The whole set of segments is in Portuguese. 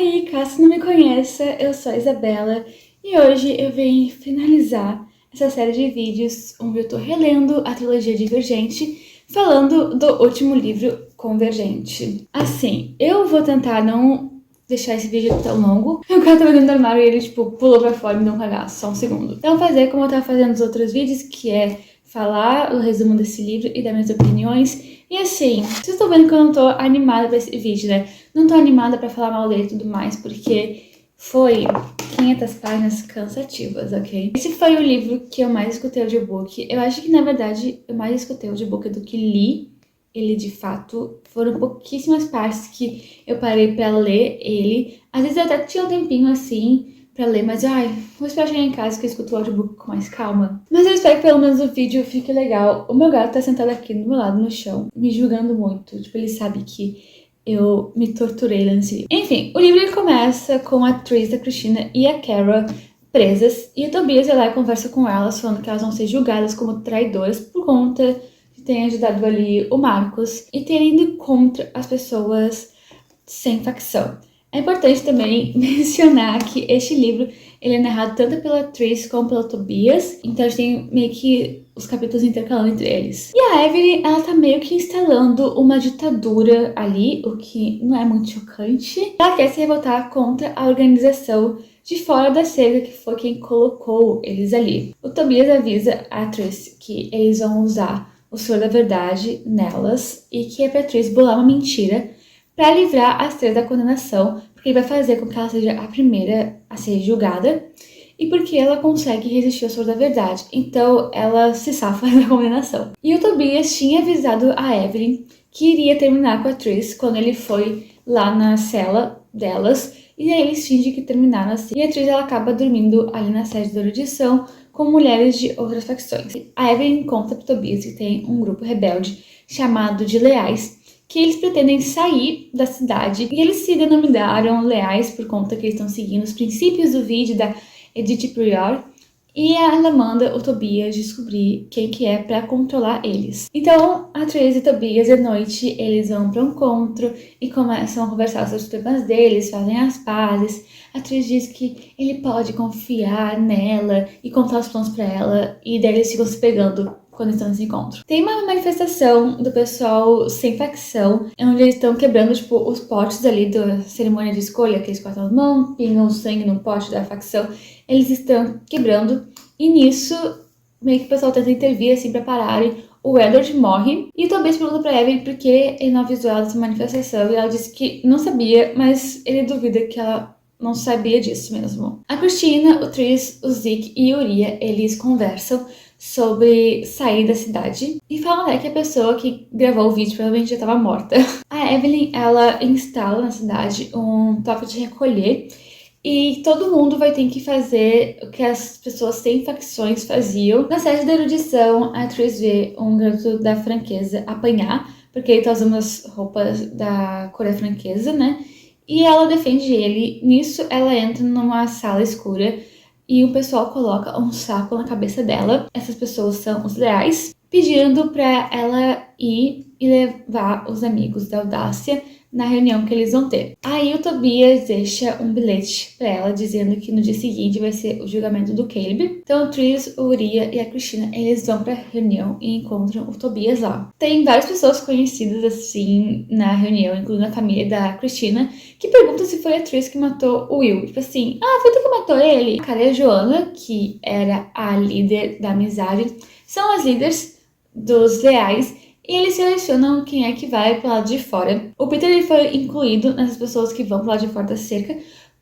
Aí, caso não me conheça, eu sou a Isabela e hoje eu venho finalizar essa série de vídeos onde eu tô relendo a trilogia Divergente, falando do último livro Convergente. Assim, eu vou tentar não deixar esse vídeo tão longo. O cara tava dentro do armário e ele, pulou pra fora e me deu um cagaço, só um segundo. Então, vou fazer como eu tava fazendo nos outros vídeos, que é falar o resumo desse livro e dar minhas opiniões. E assim, vocês estão vendo que eu não tô animada pra esse vídeo, né? Não tô animada pra falar mal dele e tudo mais, porque foi 500 páginas cansativas, ok? Esse foi o livro que eu mais escutei audiobook. Eu acho que, na verdade, eu mais escutei audiobook do que li ele de fato. Foram pouquíssimas partes que eu parei pra ler ele. Às vezes eu até tinha um tempinho assim pra ler, mas vou esperar chegar em casa que eu escuto o audiobook com mais calma. Mas eu espero que pelo menos o vídeo fique legal. O meu gato tá sentado aqui do meu lado no chão, me julgando muito. Ele sabe que eu me torturei nesse livro. Enfim, o livro ele começa com a Tris, a Cristina e a Kara presas. E o Tobias vai lá e conversa com elas, falando que elas vão ser julgadas como traidoras por conta de terem ajudado ali o Marcos e terem ido contra as pessoas sem facção. É importante também mencionar que este livro ele é narrado tanto pela Tris como pelo Tobias, então a gente tem meio que os capítulos intercalando entre eles. E a Evelyn, ela tá meio que instalando uma ditadura ali, o que não é muito chocante. Ela quer se revoltar contra a organização de fora da cerca, que foi quem colocou eles ali. O Tobias avisa a Tris que eles vão usar o soro da verdade nelas e que é pra Tris bolar uma mentira para livrar as três da condenação, porque ele vai fazer com que ela seja a primeira a ser julgada e porque ela consegue resistir ao soro da verdade. Então ela se safa da condenação. E o Tobias tinha avisado a Evelyn que iria terminar com a Tris quando ele foi lá na cela delas, e aí eles fingem que terminaram assim. E a Tris ela acaba dormindo ali na sede da erudição com mulheres de outras facções. A Evelyn conta pro Tobias que tem um grupo rebelde chamado de Leais, que eles pretendem sair da cidade, e eles se denominaram Leais por conta que eles estão seguindo os princípios do vídeo da Edith Prior, e ela manda o Tobias descobrir quem que é para controlar eles. Então, a Tris e o Tobias, à noite, eles vão para um encontro e começam a conversar sobre os temas deles, fazem as pazes. A Tris diz que ele pode confiar nela e contar os planos para ela, e daí eles ficam se pegando quando estão nesse encontro. Tem uma manifestação do pessoal sem facção, onde eles estão quebrando, os potes ali da cerimônia de escolha, que eles cortam as mãos, pingam sangue no pote da facção. Eles estão quebrando, e nisso, meio que o pessoal tenta intervir, assim, pra pararem. O Edward morre, e o Tobias pergunta pra Evelyn por que ele não avisou ela dessa manifestação, e ela disse que não sabia, mas ele duvida que ela não sabia disso mesmo. A Cristina, o Tris, o Zeke e o Uriah, eles conversam sobre sair da cidade e falam que a pessoa que gravou o vídeo provavelmente já estava morta. A Evelyn, ela instala na cidade um toque de recolher e todo mundo vai ter que fazer o que as pessoas sem facções faziam. Na sede da erudição, a Tris vê um garoto da franqueza apanhar, porque ele tá usando as roupas da Coreia franquesa, né? E ela defende ele. Nisso, ela entra numa sala escura e o pessoal coloca um saco na cabeça dela. Essas pessoas são os Leais, pedindo pra ela ir e levar os amigos da Audácia na reunião que eles vão ter. Aí o Tobias deixa um bilhete pra ela dizendo que no dia seguinte vai ser o julgamento do Caleb. Então o Tris, o Uriah e a Cristina, eles vão pra reunião e encontram o Tobias lá. Tem várias pessoas conhecidas assim na reunião, incluindo a família da Cristina, que perguntam se foi a Tris que matou o Will. Foi tu que matou ele? A cara e a Joana, que era a líder da amizade, são as líderes dos Leais, e eles selecionam quem é que vai pro lado de fora. O Peter ele foi incluído nessas pessoas que vão pro lado de fora da cerca,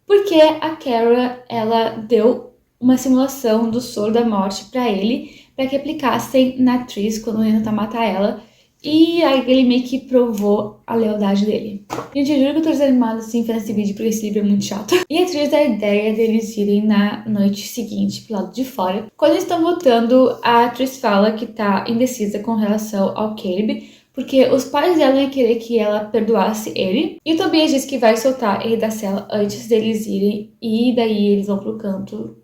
porque a Kara, ela deu uma simulação do soro da morte pra ele, pra que aplicassem na Tris quando ele tentar matar ela. E aí ele meio que provou a lealdade dele. Gente, eu juro que eu tô desanimada assim fazendo esse vídeo, porque esse livro é muito chato. E a Tris dá a ideia deles irem na noite seguinte pro lado de fora. Quando eles estão voltando, a Tris fala que tá indecisa com relação ao Caleb, porque os pais dela iam querer que ela perdoasse ele. E o Tobias diz que vai soltar ele da cela antes deles irem, e daí eles vão pro canto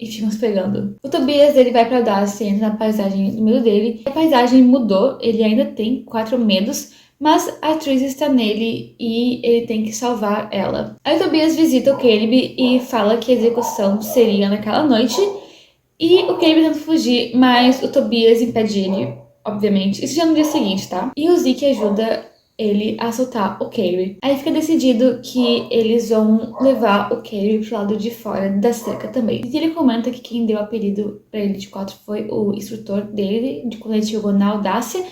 e ficam se pegando. O Tobias, ele vai pra Audácia e entra na paisagem do medo dele. A paisagem mudou, ele ainda tem 4 medos, mas a Tris está nele e ele tem que salvar ela. Aí o Tobias visita o Caleb e fala que a execução seria naquela noite, e o Caleb tenta fugir, mas o Tobias impede ele, obviamente. Isso já no dia seguinte, tá? E o Zeke ajuda ele a soltar o Caleb. Aí fica decidido que eles vão levar o Caleb pro lado de fora da cerca também. E ele comenta que quem deu o apelido pra ele de 4 foi o instrutor dele, de quando ele chegou na Audácia,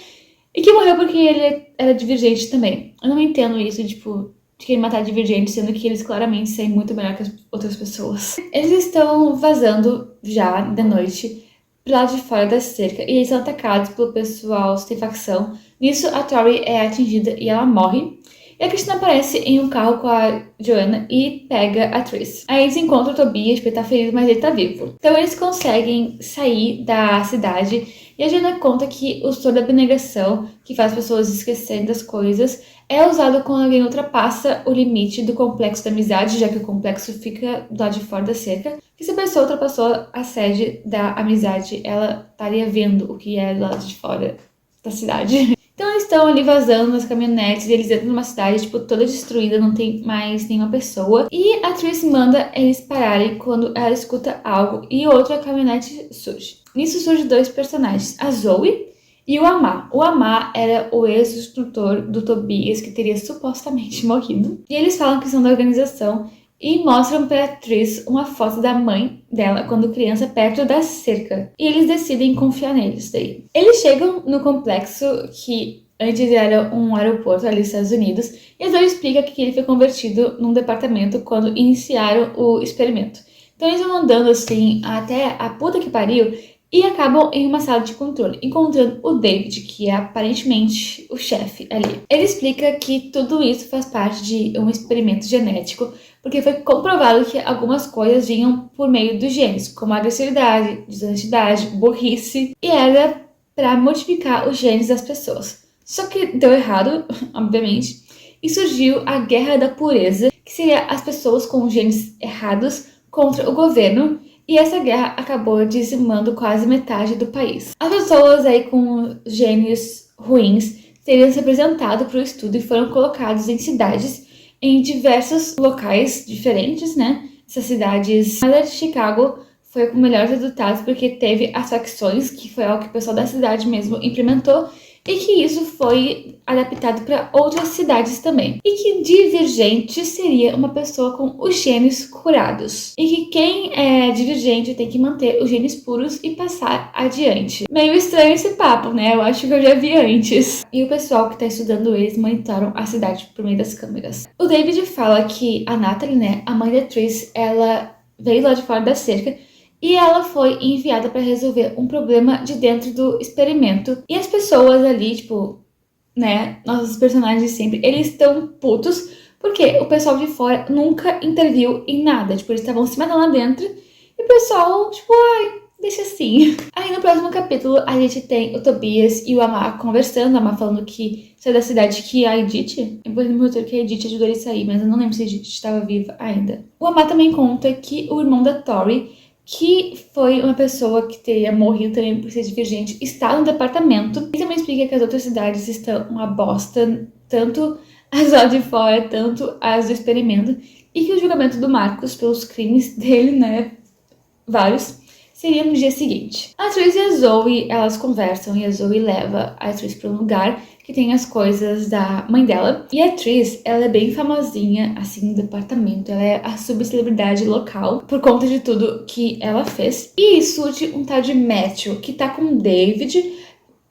e que morreu porque ele era divergente também. Eu não entendo isso, tipo, de querer matar divergente, sendo que eles claramente saem muito melhor que as outras pessoas. Eles estão vazando já de noite pro lado de fora da cerca e eles são atacados pelo pessoal sem facção. Nisso, a Tori é atingida e ela morre. E a Cristina aparece em um carro com a Joanna e pega a Tris. Aí eles encontram o Tobias, porque ele tá ferido, mas ele tá vivo. Então eles conseguem sair da cidade e a Joanna conta que o soro da abnegação, que faz as pessoas esquecerem das coisas, é usado quando alguém ultrapassa o limite do complexo da amizade, já que o complexo fica do lado de fora da cerca. Que se a pessoa ultrapassou a sede da amizade, ela estaria vendo o que é do lado de fora da cidade. Então eles estão ali vazando nas caminhonetes e eles entram numa cidade, tipo, toda destruída, não tem mais nenhuma pessoa. E a Tris manda eles pararem quando ela escuta algo e outra caminhonete surge. Nisso surgem dois personagens, a Zoe e o Amar. O Amar era o ex-instrutor do Tobias, que teria supostamente morrido. E eles falam que são da organização e mostram para a Tris uma foto da mãe dela quando criança perto da cerca. E eles decidem confiar neles daí. Eles chegam no complexo que antes era um aeroporto ali nos Estados Unidos e a Zoe explica que ele foi convertido num departamento quando iniciaram o experimento. Então eles vão andando assim até a puta que pariu e acabam em uma sala de controle, encontrando o David, que é aparentemente o chefe ali. Ele explica que tudo isso faz parte de um experimento genético, porque foi comprovado que algumas coisas vinham por meio dos genes, como agressividade, desonestidade, burrice, e era para modificar os genes das pessoas. Só que deu errado, obviamente, e surgiu a Guerra da Pureza, que seria as pessoas com genes errados contra o governo, e essa guerra acabou dizimando quase metade do país. As pessoas aí com genes ruins teriam se apresentado para o estudo e foram colocados em cidades em diversos locais diferentes, né? Essas cidades, a de Chicago foi com melhores resultados porque teve as facções, que foi algo que o pessoal da cidade mesmo implementou, e que isso foi adaptado para outras cidades também. E que divergente seria uma pessoa com os genes curados. E que quem é divergente tem que manter os genes puros e passar adiante. Meio estranho esse papo, né? Eu acho que eu já vi antes. E o pessoal que está estudando eles monitoram a cidade por meio das câmeras. O David fala que a Natalie, né, a mãe da Tris, ela veio lá de fora da cerca e ela foi enviada para resolver um problema de dentro do experimento. E as pessoas ali, tipo, né, nossos personagens sempre, eles estão putos porque o pessoal de fora nunca interviu em nada. Tipo, eles estavam se matando lá dentro e o pessoal, tipo, ai, deixa assim. Aí no próximo capítulo a gente tem o Tobias e o Amar conversando, o Amar falando que saiu da cidade que a Edith, eu vou no meu roteiro que a Edith ajudou ele a sair, mas eu não lembro se a Edith estava viva ainda. O Amar também conta que o irmão da Tori, que foi uma pessoa que teria morrido também por ser divergente, está no departamento. E também explica que as outras cidades estão uma bosta, tanto as lá de fora, tanto as do experimento. E que o julgamento do Marcos pelos crimes dele, né, vários, seria no dia seguinte. A Tris e a Zoe, elas conversam e a Zoe leva a Tris para um lugar que tem as coisas da mãe dela. E a Tris, ela é bem famosinha, assim, no departamento. Ela é a subcelebridade local por conta de tudo que ela fez. E surge um tal de Matthew, que tá com o David,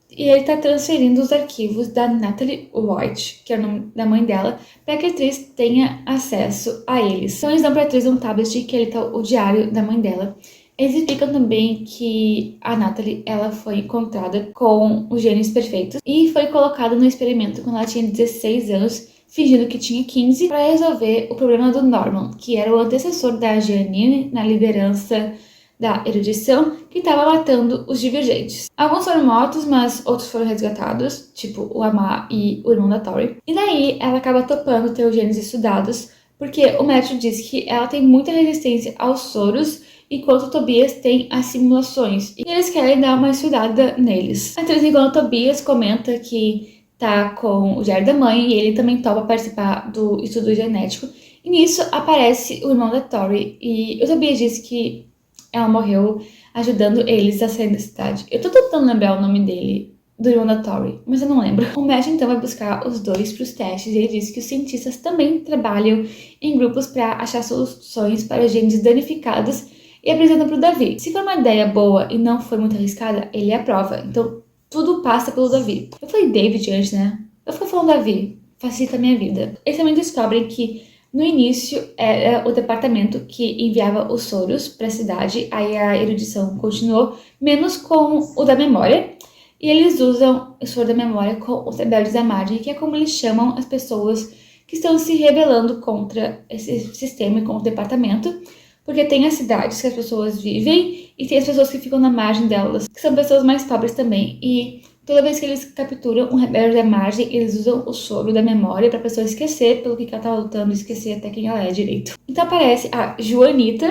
e ele tá transferindo os arquivos da Natalie White, que é o nome da mãe dela, para que a Tris tenha acesso a eles. Então eles dão pra Tris um tablet que ele tá o diário da mãe dela. Eles explicam também que a Natalie, ela foi encontrada com os genes perfeitos e foi colocada no experimento quando ela tinha 16 anos, fingindo que tinha 15, para resolver o problema do Norman, que era o antecessor da Janine na liderança da erudição, que estava matando os divergentes. Alguns foram mortos, mas outros foram resgatados, tipo o Amar e o irmão da Tori. E daí ela acaba topando ter os genes estudados, porque o médico diz que ela tem muita resistência aos soros, enquanto o Tobias tem as simulações, e eles querem dar uma estudada neles. A Tris, enquanto o Tobias comenta que tá com o diário da mãe e ele também topa participar do estudo genético. E nisso aparece o irmão da Tori e o Tobias diz que ela morreu ajudando eles a sair da cidade. Eu tô tentando lembrar o nome dele, do irmão da Tori, mas eu não lembro. O Matt então vai buscar os dois pros testes e ele diz que os cientistas também trabalham em grupos para achar soluções para genes danificados e apresentam pro Davi. Se for uma ideia boa e não for muito arriscada, ele aprova. Então tudo passa pelo Davi. Eu falei David antes, né? Eu fico falando Davi, facilita a minha vida. Eles também descobrem que no início era o departamento que enviava os soros para a cidade, aí a erudição continuou, menos com o da memória. E eles usam o soro da memória com os rebeldes da margem, que é como eles chamam as pessoas que estão se rebelando contra esse sistema e contra o departamento, porque tem as cidades que as pessoas vivem e tem as pessoas que ficam na margem delas, que são pessoas mais pobres também. E toda vez que eles capturam um rebelde da margem, eles usam o soro da memória pra pessoa esquecer pelo que ela tá lutando, esquecer até quem ela é direito. Então aparece a Juanita,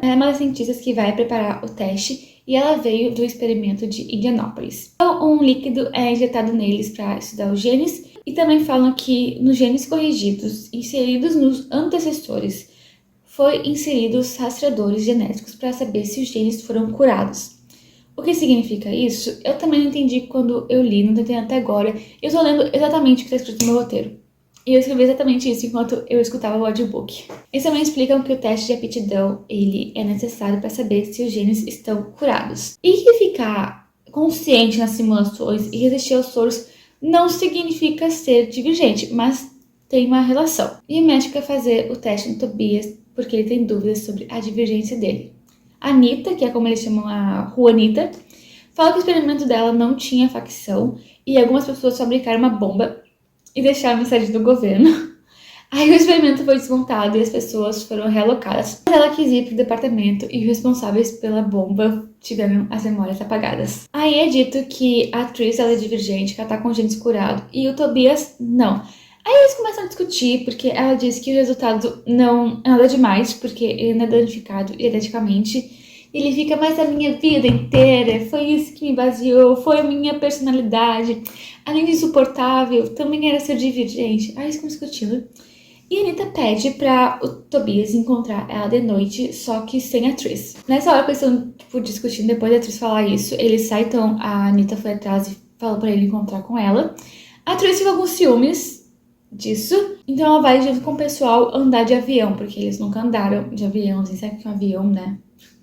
é uma das cientistas que vai preparar o teste e ela veio do experimento de Indianópolis. Então um líquido é injetado neles para estudar os genes e também falam que nos genes corrigidos inseridos nos antecessores foi inseridos rastreadores genéticos para saber se os genes foram curados. O que significa isso? Eu também não entendi quando eu li, não tô entendendo até agora. Eu tô lendo exatamente o que está escrito no meu roteiro. E eu escrevi exatamente isso enquanto eu escutava o audiobook. Eles também explicam que o teste de aptidão ele é necessário para saber se os genes estão curados. E que ficar consciente nas simulações e resistir aos soros não significa ser divergente, mas tem uma relação. E o médico quer fazer o teste no Tobias porque ele tem dúvidas sobre a divergência dele. A Anitta, que é como eles chamam a Juanita, fala que o experimento dela não tinha facção e algumas pessoas fabricaram uma bomba e deixaram a mensagem do governo. Aí o experimento foi desmontado e as pessoas foram realocadas. Mas ela quis ir pro departamento e os responsáveis pela bomba tiveram as memórias apagadas. Aí é dito que a atriz ela é divergente, que ela tá com genes curado e o Tobias não. Aí eles começam a discutir, porque ela diz que o resultado não é nada demais, porque ele não é danificado geneticamente. Ele fica, mas a minha vida inteira, foi isso que me baseou, foi a minha personalidade. Além de insuportável, também era ser divergente. Aí eles ficam discutindo. E a Anitta pede pra o Tobias encontrar ela de noite, só que sem a atriz. Nessa hora que eles estão, discutindo, depois da atriz falar isso, ele sai, então a Anitta foi atrás e falou pra ele encontrar com ela. A atriz fica com ciúmes disso, então ela vai junto com o pessoal andar de avião, porque eles nunca andaram de avião, assim, sabe que é um avião, né?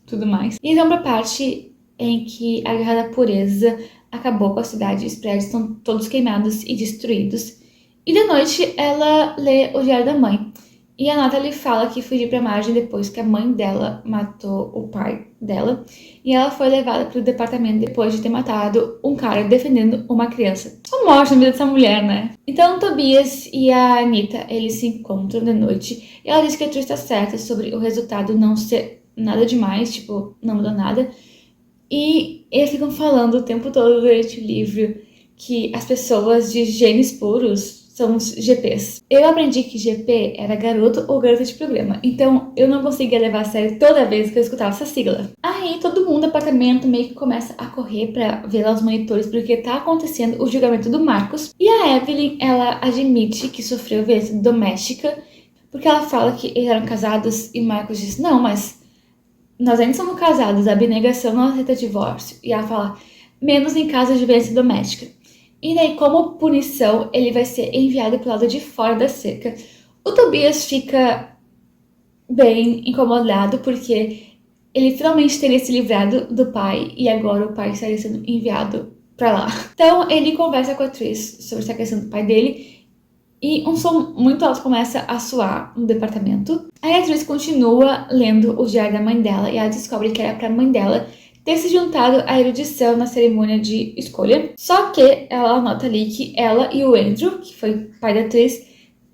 Tudo mais. E então pra parte em que a Guerra da Pureza acabou com a cidade, os prédios estão todos queimados e destruídos. E de noite ela lê o diário da mãe. E a Natalie fala que fugiu pra margem depois que a mãe dela matou o pai dela. E ela foi levada pro departamento depois de ter matado um cara defendendo uma criança. Só morte na vida dessa mulher, né? Então o Tobias e a Anitta, eles se encontram de noite. E ela diz que a atriz tá certa sobre o resultado não ser nada demais, não mudou nada. E eles ficam falando o tempo todo durante o livro que as pessoas de genes puros são os GPs. Eu aprendi que GP era garoto ou garota de programa, então eu não conseguia levar a sério toda vez que eu escutava essa sigla. Aí todo mundo do apartamento meio que começa a correr pra ver lá os monitores porque tá acontecendo o julgamento do Marcos. E a Evelyn, ela admite que sofreu violência doméstica porque ela fala que eles eram casados e Marcos diz, não, mas nós ainda somos casados, a abnegação não aceita divórcio. E ela fala, menos em caso de violência doméstica. E daí, como punição, ele vai ser enviado pro lado de fora da cerca. O Tobias fica bem incomodado, porque ele finalmente teria se livrado do pai, e agora o pai estaria sendo enviado pra lá. Então, ele conversa com a atriz sobre essa questão do pai dele, e um som muito alto começa a soar no departamento. Aí a atriz continua lendo o diário da mãe dela, e ela descobre que era pra mãe dela ter se juntado à erudição na cerimônia de escolha. Só que ela anota ali que ela e o Andrew, que foi pai da atriz,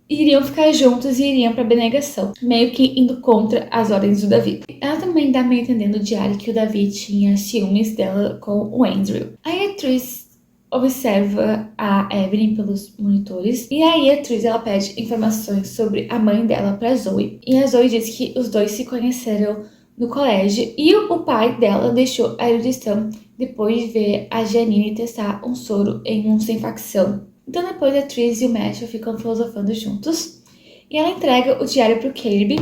iriam ficar juntos e iriam pra abnegação, meio que indo contra as ordens do Davi. Ela também dá meio entendendo no diário que o Davi tinha ciúmes dela com o Andrew. Aí a atriz observa a Evelyn pelos monitores, e aí a atriz ela pede informações sobre a mãe dela pra Zoe. E a Zoe diz que os dois se conheceram no colégio e o pai dela deixou a erudição depois de ver a Janine testar um soro em um sem facção. Então depois a Tris e o Matthew ficam filosofando juntos e ela entrega o diário pro Caleb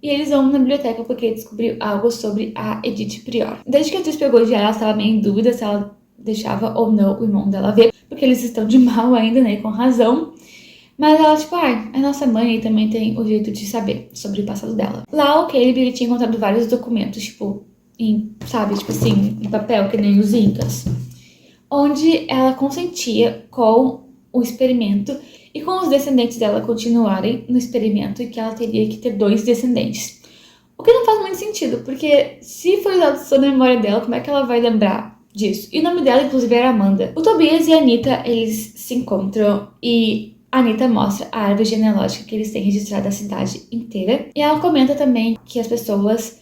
e eles vão na biblioteca porque descobriu algo sobre a Edith Prior. Desde que a Tris pegou o diário, ela estava meio em dúvida se ela deixava ou não o irmão dela ver, porque eles estão de mal ainda, né, com razão. Mas ela, tipo, é nossa mãe e também tem o direito de saber sobre o passado dela. Lá o Caleb, ele tinha encontrado vários documentos, tipo, em papel, que nem os incas. Onde ela consentia com o experimento e com os descendentes dela continuarem no experimento e que ela teria que ter 2 descendentes. O que não faz muito sentido, porque se for usado só na memória dela, como é que ela vai lembrar disso? E o nome dela, inclusive, era Amanda. O Tobias e a Anita, eles se encontram e a Anita mostra a árvore genealógica que eles têm registrada da cidade inteira. E ela comenta também que as pessoas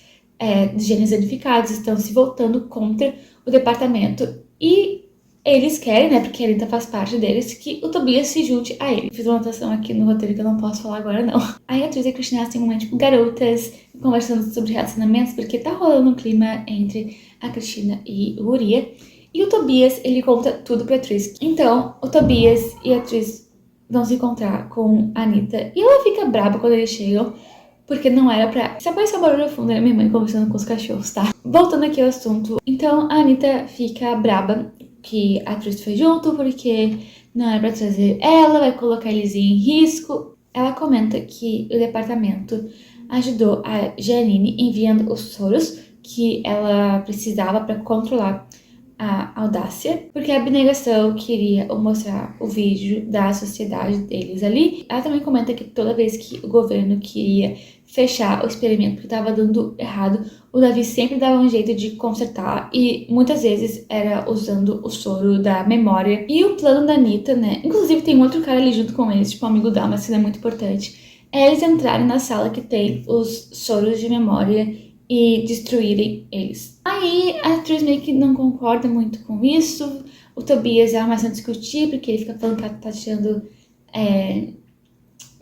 de genes edificados estão se voltando contra o departamento e eles querem, né, porque a Anita faz parte deles, que o Tobias se junte a ele. Fiz uma anotação aqui no roteiro que eu não posso falar agora, não. Aí a Tris e a Cristina têm um momento, tipo, garotas, conversando sobre relacionamentos, porque tá rolando um clima entre a Cristina e o Uriah. E o Tobias, ele conta tudo pra Tris. Então, o Tobias e a Tris vão se encontrar com a Anita. E ela fica braba quando eles chegam, porque não era pra... Se aparecer um barulho fundo, era minha mãe conversando com os cachorros, tá? Voltando aqui ao assunto. Então, a Anita fica braba que a Tris foi junto, porque não era pra trazer ela, vai colocar eles em risco. Ela comenta que o departamento ajudou a Janine enviando os soros que ela precisava para controlar a audácia, porque a abnegação queria mostrar o vídeo da sociedade deles ali. Ela também comenta que toda vez que o governo queria fechar o experimento porque estava dando errado, o Davi sempre dava um jeito de consertar e muitas vezes era usando o soro da memória. E o plano da Anita, né? Inclusive tem um outro cara ali junto com eles, tipo um amigo dela, mas que é muito importante. É eles entrarem na sala que tem os soros de memória e destruírem eles. Aí a Tris meio que não concorda muito com isso. O Tobias ela começa a discutir porque ele fica falando que ela tá tirando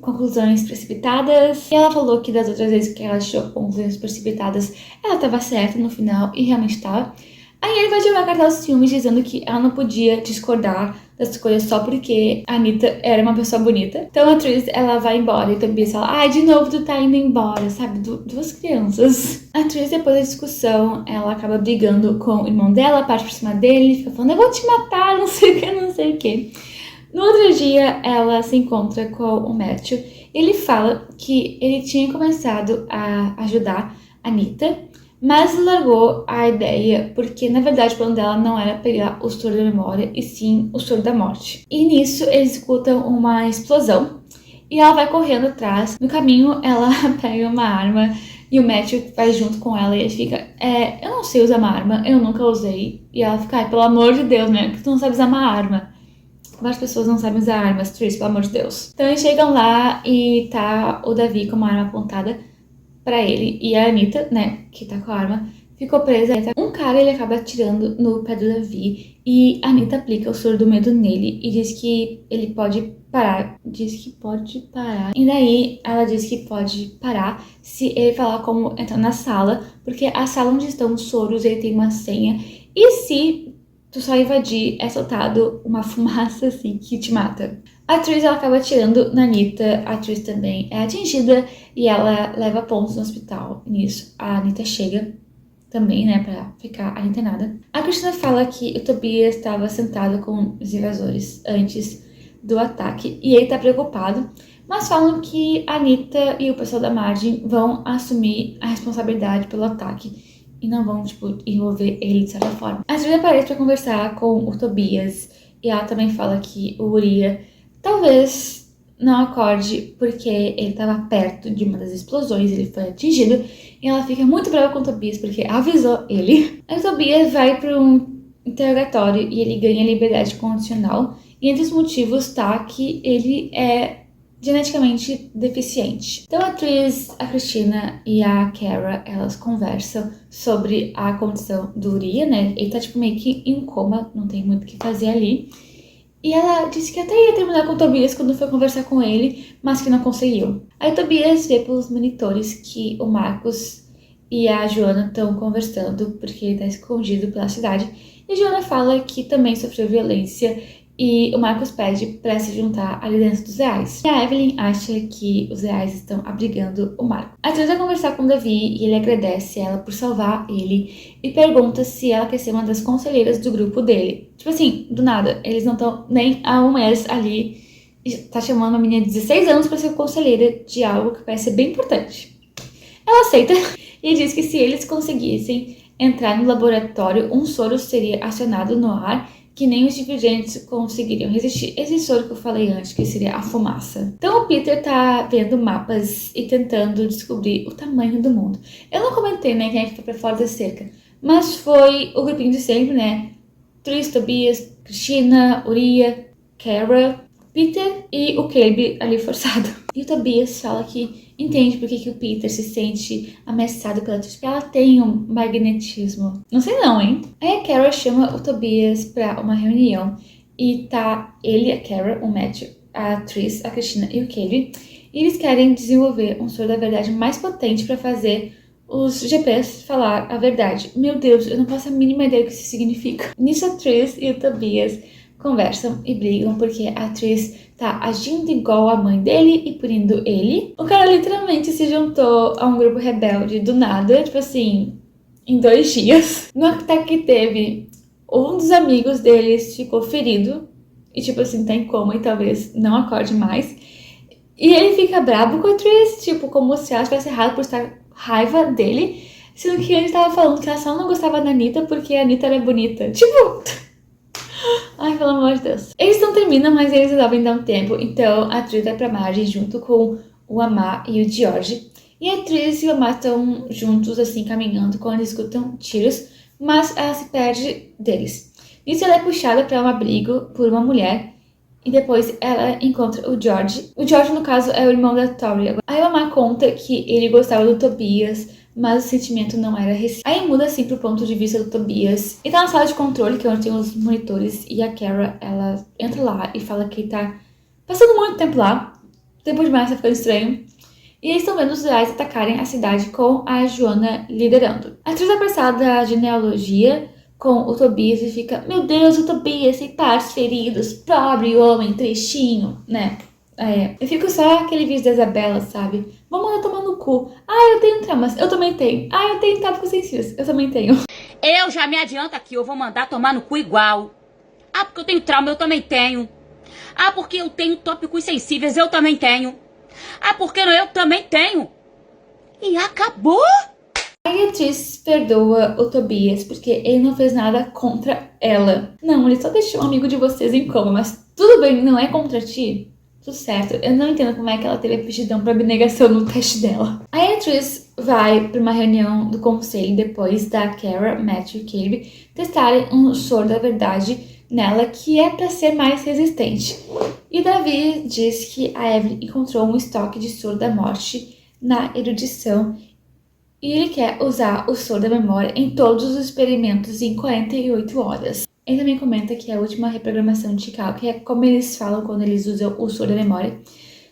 conclusões precipitadas. E ela falou que das outras vezes que ela tirou conclusões precipitadas, ela tava certa no final e realmente tava. Aí ele vai jogar a carta aos ciúmes dizendo que ela não podia discordar das coisas só porque a Anita era uma pessoa bonita. Então a Tris, ela vai embora e também fala, de novo tu tá indo embora, sabe? Duas crianças. A Tris, depois da discussão, ela acaba brigando com o irmão dela, parte por cima dele, fica falando, eu vou te matar, não sei o que, não sei o que. No outro dia, ela se encontra com o Matthew. Ele fala que ele tinha começado a ajudar a Anita, mas largou a ideia porque, na verdade, o plano dela não era pegar o soro da memória, e sim o soro da morte. E nisso, eles escutam uma explosão e ela vai correndo atrás. No caminho, ela pega uma arma e o Matthew vai junto com ela e ele fica, eu não sei usar uma arma, eu nunca usei. E ela fica, pelo amor de Deus, né, que tu não sabe usar uma arma. Várias pessoas não sabem usar armas, Tris, pelo amor de Deus. Então eles chegam lá e tá o Davi com uma arma apontada pra ele. E a Anita, né, que tá com a arma, ficou presa. Um cara, ele acaba atirando no pé do Davi. E a Anita aplica o soro do medo nele e diz que ele pode parar. E daí ela diz que pode parar se ele falar como entrar na sala. Porque a sala onde estão os soros, ele tem uma senha. E se tu só invadir, é soltado uma fumaça assim que te mata. A Tris, ela acaba atirando na Anita, a Tris também é atingida e ela leva pontos no hospital. Nisso, a Anita chega também, né, pra ficar internada. A Cristina fala que o Tobias estava sentado com os invasores antes do ataque e ele tá preocupado, mas falam que a Anita e o pessoal da Margem vão assumir a responsabilidade pelo ataque e não vão, envolver ele de certa forma. A Tris aparece pra conversar com o Tobias e ela também fala que o Uriah talvez não acorde porque ele estava perto de uma das explosões, ele foi atingido e ela fica muito brava com o Tobias porque avisou ele. Aí o Tobias vai para um interrogatório e ele ganha liberdade condicional e entre os motivos tá que ele é geneticamente deficiente. Então a Tris, a Cristina e a Kara, elas conversam sobre a condição do Uriah, né? Ele tá meio que em coma, não tem muito o que fazer ali. E ela disse que até ia terminar com o Tobias quando foi conversar com ele, mas que não conseguiu. Aí o Tobias vê pelos monitores que o Marcos e a Joanna estão conversando porque ele tá escondido pela cidade. E a Joanna fala que também sofreu violência e o Marcos pede para se juntar ali dentro dos reais. E a Evelyn acha que os reais estão abrigando o Marcos. A Tris vai conversar com o Davi e ele agradece ela por salvar ele e pergunta se ela quer ser uma das conselheiras do grupo dele. Tipo assim, do nada, eles não estão nem há um mês ali e tá chamando uma menina de 16 anos para ser conselheira de algo que parece ser bem importante. Ela aceita e diz que se eles conseguissem entrar no laboratório, um soro seria acionado no ar que nem os divergentes conseguiriam resistir. Esse soro que eu falei antes, que seria a fumaça. Então o Peter tá vendo mapas e tentando descobrir o tamanho do mundo. Eu não comentei, né, quem é que foi pra fora da cerca, mas foi o grupinho de sempre, né? Tris, Tobias, Cristina, Uriah, Kara, Peter e o Caleb ali forçado. E o Tobias fala que entende por que o Peter se sente ameaçado pela Tris, porque ela tem um magnetismo. Não sei não, hein? Aí a Kara chama o Tobias pra uma reunião e tá ele, a Kara, o Matthew, a Tris, a Cristina e o Caleb. E eles querem desenvolver um soro da verdade mais potente pra fazer os GPs falar a verdade. Meu Deus, eu não faço a mínima ideia do que isso significa. Nisso a Tris e o Tobias conversam e brigam porque a Tris tá agindo igual a mãe dele e punindo ele. O cara literalmente se juntou a um grupo rebelde do nada, tipo assim, em 2 dias. No ataque que teve, um dos amigos deles ficou ferido e tipo assim, tá em coma e talvez não acorde mais. E ele fica brabo com a Tris, tipo, como se ela tivesse errado por estar com raiva dele, sendo que ele tava falando que ela só não gostava da Anitta porque a Anitta era bonita. Tipo... Ai, pelo amor de Deus. Eles não terminam, mas eles resolvem dar um tempo. Então a Tris vai pra Marge junto com o Amar e o George. E a Tris e o Amar estão juntos, assim, caminhando quando eles escutam tiros, mas ela se perde deles. Nisso ela é puxada para um abrigo por uma mulher e depois ela encontra o George. O George, no caso, é o irmão da Tori. Aí o Amar conta que ele gostava do Tobias, mas o sentimento não era recíproco. Aí muda assim pro ponto de vista do Tobias. E tá na sala de controle, que é onde tem os monitores, e a Kara, ela entra lá e fala que tá passando muito tempo lá. Tempo demais, tá ficando estranho. E eles estão vendo os reais atacarem a cidade com a Joanna liderando. A atriz vai pra sala da genealogia com o Tobias e fica: meu Deus, o Tobias tem partes feridos, pobre homem, tristinho, né? Eu fico só aquele vídeo da Isabela, sabe? Vamos mandar tomar no cu. Ah, eu tenho traumas. Eu também tenho. Ah, eu tenho tópicos sensíveis. Eu também tenho. Eu já me adianto aqui, eu vou mandar tomar no cu igual. Ah, porque eu tenho trauma, eu também tenho. Ah, porque eu tenho tópicos sensíveis, eu também tenho. Ah, porque eu também tenho. E acabou. Aí a atriz perdoa o Tobias porque ele não fez nada contra ela. Não, ele só deixou um amigo de vocês em coma, mas tudo bem, não é contra ti. Tudo certo. Eu não entendo como é que ela teve aptidão pra abnegação no teste dela. Aí a atriz vai pra uma reunião do conselho depois da Kara, Matthew e Caleb testarem um soro da verdade nela que é pra ser mais resistente. E Davi diz que a Evelyn encontrou um estoque de soro da morte na erudição e ele quer usar o soro da memória em todos os experimentos em 48 horas. Ele também comenta que a última reprogramação de Chicago, que é como eles falam quando eles usam o soro da memória,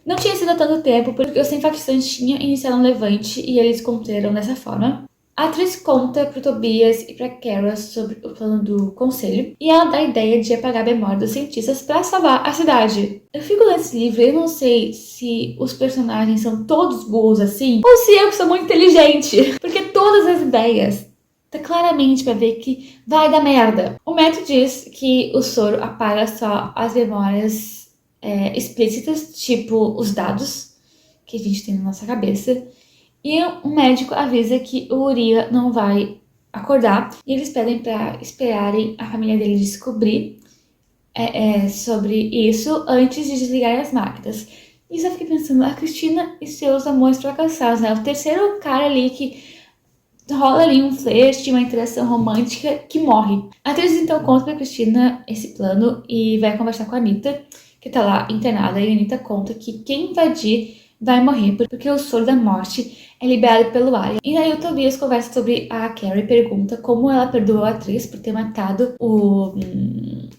não tinha sido há tanto tempo porque os 100 facções tinham iniciado um levante e eles conteram dessa forma. A atriz conta pro Tobias e pra Kara sobre o plano do conselho e ela dá a ideia de apagar a memória dos cientistas para salvar a cidade. Eu fico nesse livro e eu não sei se os personagens são todos burros assim ou se eu sou muito inteligente, porque todas as ideias tá claramente pra ver que vai dar merda. O Matthew diz que o soro apaga só as memórias explícitas, tipo os dados que a gente tem na nossa cabeça. E o médico avisa que o Uriah não vai acordar. E eles pedem pra esperarem a família dele descobrir sobre isso antes de desligar as máquinas. E eu fiquei pensando, a Cristina e seus amores fracassados, né? O terceiro cara ali que rola ali um flerte, uma interação romântica que morre. A atriz então conta pra Cristina esse plano e vai conversar com a Anitta, que tá lá internada. E a Anitta conta que quem invadir vai morrer porque o soro da morte é liberado pelo ar. E aí o Tobias conversa sobre a Carrie e pergunta como ela perdoou a atriz por ter matado o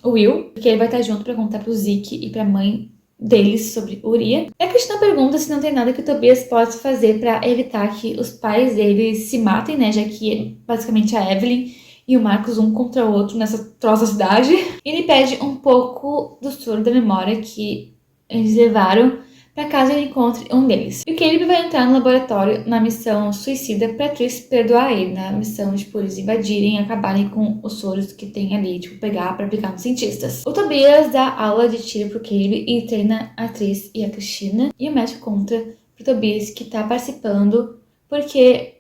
Will, porque ele vai estar junto pra contar pro Zeke e pra mãe deles sobre Uriah. E a Cristina pergunta se não tem nada que o Tobias possa fazer para evitar que os pais deles se matem, né? Já que basicamente a Evelyn e o Marcos um contra o outro nessa troça cidade. E ele pede um pouco do soro da memória que eles levaram para caso ele encontre um deles. E o Caleb vai entrar no laboratório na missão suicida pra Tris perdoar ele, na missão de, eles invadirem e acabarem com os soros que tem ali, pegar pra aplicar nos cientistas. O Tobias dá aula de tiro pro Caleb e treina a Tris e a Cristina. E o médico conta pro Tobias que tá participando porque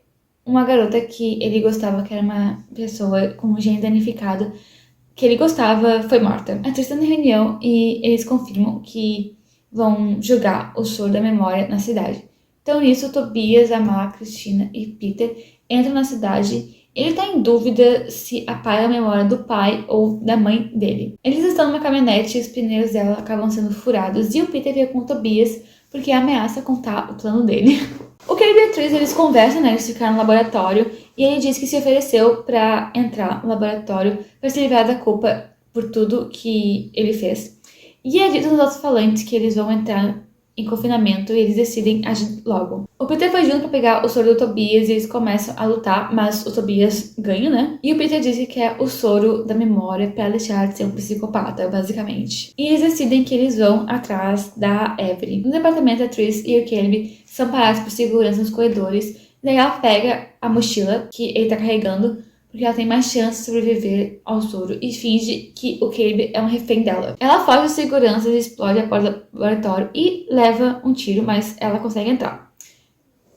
uma garota que ele gostava, que era uma pessoa com um gene danificado, que ele gostava, foi morta. A Tris tá na reunião e eles confirmam que vão jogar o soro da memória na cidade. Então nisso, Tobias, Amar, Cristina e Peter entram na cidade. Ele tá em dúvida se apaga a memória do pai ou da mãe dele. Eles estão numa caminhonete e os pneus dela acabam sendo furados e o Peter fica com o Tobias porque ameaça contar o plano dele. O Caleb e a Tris, eles conversam, né? Eles ficaram no laboratório e ele diz que se ofereceu pra entrar no laboratório pra se livrar da culpa por tudo que ele fez. E é dito nos alto-falantes que eles vão entrar em confinamento e eles decidem agir logo. O Peter vai junto pra pegar o soro do Tobias e eles começam a lutar, mas o Tobias ganha, né? E o Peter diz que quer o soro da memória pra deixar de ser um psicopata, basicamente. E eles decidem que eles vão atrás da Evelyn. No departamento, a Tris e o Caleb são parados por segurança nos corredores. Daí ela pega a mochila que ele tá carregando, porque ela tem mais chance de sobreviver ao soro e finge que o Caleb é um refém dela. Ela foge dos seguranças, explode a porta do laboratório e leva um tiro, mas ela consegue entrar.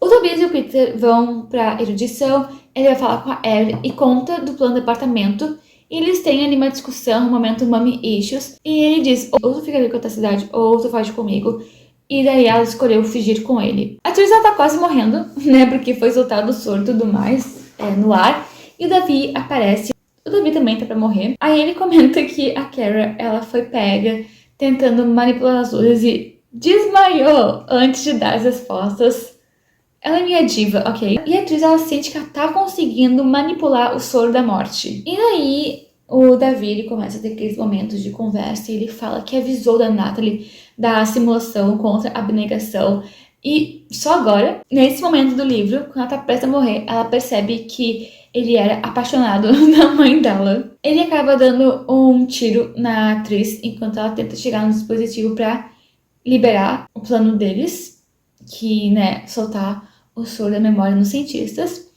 O Tobias e o Peter vão pra erudição, ele vai falar com a Evelyn e conta do plano do apartamento. E eles têm ali uma discussão, um momento mommy issues, e ele diz, ou tu fica ali com a tua cidade, ou tu foge comigo. E daí ela escolheu fugir com ele. A Tris, ela tá quase morrendo, né, porque foi soltado o soro e tudo mais no ar. E o Davi aparece. O Davi também tá pra morrer. Aí ele comenta que a Kara, ela foi pega tentando manipular as luzes e desmaiou antes de dar as respostas. Ela é minha diva, ok? E a atriz, ela sente que ela tá conseguindo manipular o soro da morte. E daí, o Davi, ele começa a ter aqueles momentos de conversa e ele fala que avisou da Natalie da simulação contra a abnegação. E só agora, nesse momento do livro, quando ela tá prestes a morrer, ela percebe que ele era apaixonado da mãe dela. Ele acaba dando um tiro na atriz enquanto ela tenta chegar no dispositivo pra liberar o plano deles, que, né, soltar o soro da memória nos cientistas.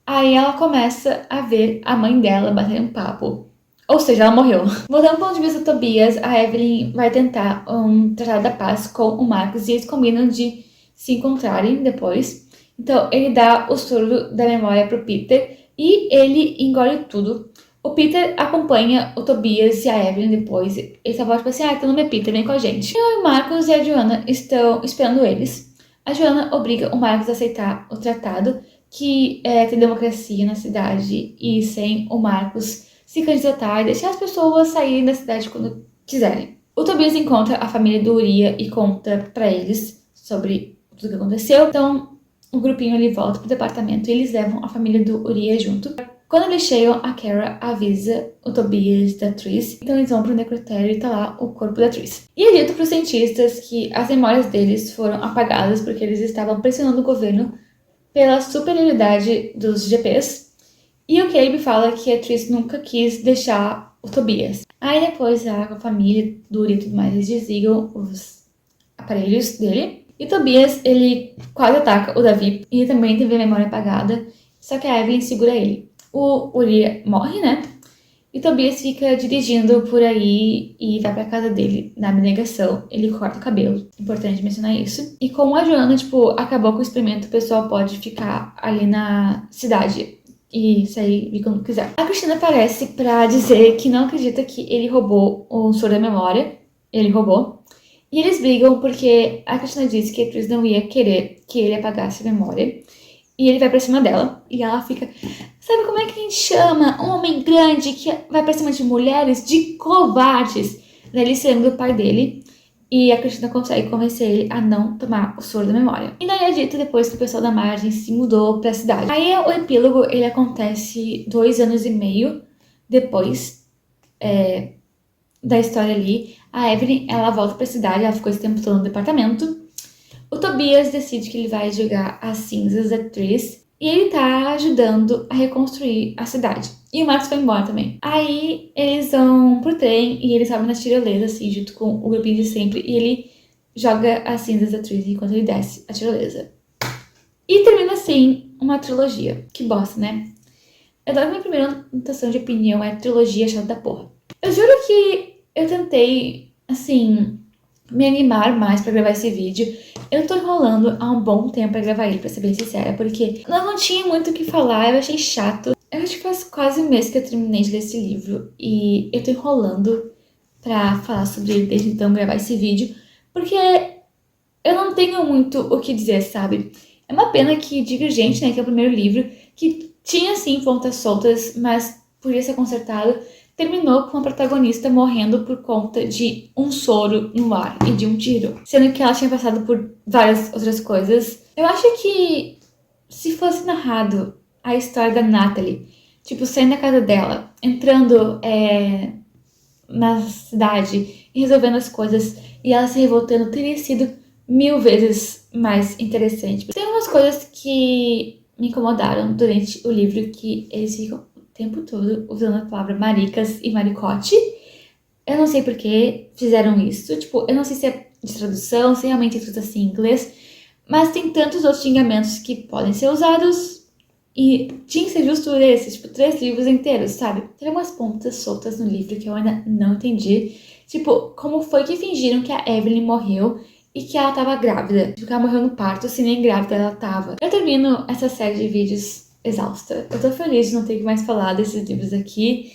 Aí ela começa a ver a mãe dela bater um papo. Ou seja, ela morreu. Voltando ao ponto de vista do Tobias, a Evelyn vai tentar um tratado da paz com o Marcos e eles combinam de se encontrarem depois. Então, ele dá o soro da memória pro Peter e ele engole tudo. O Peter acompanha o Tobias e a Evelyn depois. Ele só fala tipo assim, teu nome é Peter, vem com a gente. E o Marcos e a Joanna estão esperando eles. A Joanna obriga o Marcos a aceitar o tratado, que tem democracia na cidade e sem o Marcos se candidatar e deixar as pessoas saírem da cidade quando quiserem. O Tobias encontra a família do Uriah e conta pra eles sobre tudo que aconteceu. Então, o grupinho ali volta pro departamento e eles levam a família do Uriah junto. Quando eles chegam, a Kara avisa o Tobias da Tris. Então eles vão pro necrotério e tá lá o corpo da Tris. E é dito pros cientistas que as memórias deles foram apagadas porque eles estavam pressionando o governo pela superioridade dos GPs. E o Caleb fala que a Tris nunca quis deixar o Tobias. Aí depois a família do Uriah e tudo mais, eles desligam os aparelhos dele. E o Tobias, ele quase ataca o Davi. E ele também teve a memória apagada. Só que a Evelyn segura ele. O Uriah morre, né? E o Tobias fica dirigindo por aí e vai pra casa dele na abnegação. Ele corta o cabelo. Importante mencionar isso. E como a Joanna, acabou com o experimento, o pessoal pode ficar ali na cidade e sair vir quando quiser. A Cristina aparece pra dizer que não acredita que ele roubou o soro da memória. Ele roubou. E eles brigam porque a Cristina disse que a Tris não ia querer que ele apagasse a memória. E ele vai pra cima dela. E ela fica... Sabe como é que a gente chama um homem grande que vai pra cima de mulheres? De covardes. Daí ele se lembra do pai dele. E a Cristina consegue convencer ele a não tomar o soro da memória. E daí é dito depois que o pessoal da margem se mudou pra cidade. Aí o epílogo, ele acontece 2 anos e meio depois da história ali. A Evelyn, ela volta pra cidade, ela ficou esse tempo todo no departamento. O Tobias decide que ele vai jogar as cinzas da Tris e ele tá ajudando a reconstruir a cidade. E o Marcos vai embora também. Aí eles vão pro trem e eles sobem na tirolesa, assim, junto com o grupinho de sempre. E ele joga as cinzas da Tris enquanto ele desce a tirolesa. E termina assim uma trilogia. Que bosta, né? Eu adoro que minha primeira anotação de opinião é trilogia chata da porra. Eu juro que eu tentei, assim, me animar mais pra gravar esse vídeo. Eu tô enrolando há um bom tempo pra gravar ele, pra ser bem sincera, porque eu não tinha muito o que falar, eu achei chato. Eu acho que faz quase um mês que eu terminei de ler esse livro e eu tô enrolando pra falar sobre ele desde então, gravar esse vídeo, porque eu não tenho muito o que dizer, sabe? É uma pena que Divergente, né, que é o primeiro livro, que tinha sim pontas soltas, mas podia ser consertado, terminou com a protagonista morrendo por conta de um soro no ar e de um tiro, sendo que ela tinha passado por várias outras coisas. Eu acho que se fosse narrado a história da Natalie, tipo, saindo da casa dela, entrando na cidade e resolvendo as coisas e ela se revoltando, teria sido 1000 vezes mais interessante. Tem umas coisas que me incomodaram durante o livro, que eles ficam o tempo todo usando a palavra maricas e maricote. Eu não sei por que fizeram isso. Tipo, eu não sei se é de tradução, se realmente é escrito assim em inglês, mas tem tantos outros xingamentos que podem ser usados e tinha que ser justo esses, tipo, 3 livros inteiros, sabe? Tem algumas pontas soltas no livro que eu ainda não entendi. Tipo, como foi que fingiram que a Evelyn morreu e que ela tava grávida? Tipo, que ela morreu no parto, se nem grávida ela tava. Eu termino essa série de vídeos exausta. Eu tô feliz de não ter que mais falar desses livros aqui.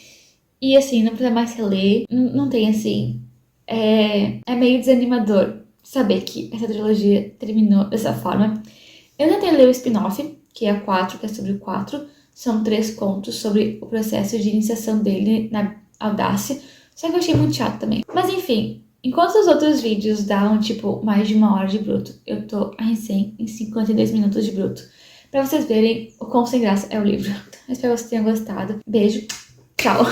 E assim, não precisa mais reler. Não tem assim. É meio desanimador saber que essa trilogia terminou dessa forma. Eu tentei ler o spin-off, que é a 4, que é sobre o 4. São 3 contos sobre o processo de iniciação dele na Audácia. Só que eu achei muito chato também. Mas enfim, enquanto os outros vídeos davam, tipo, mais de 1 hora de bruto, eu tô a recém em 52 minutos de bruto. Pra vocês verem o quão sem graça é o livro. Eu espero que vocês tenham gostado. Beijo, tchau!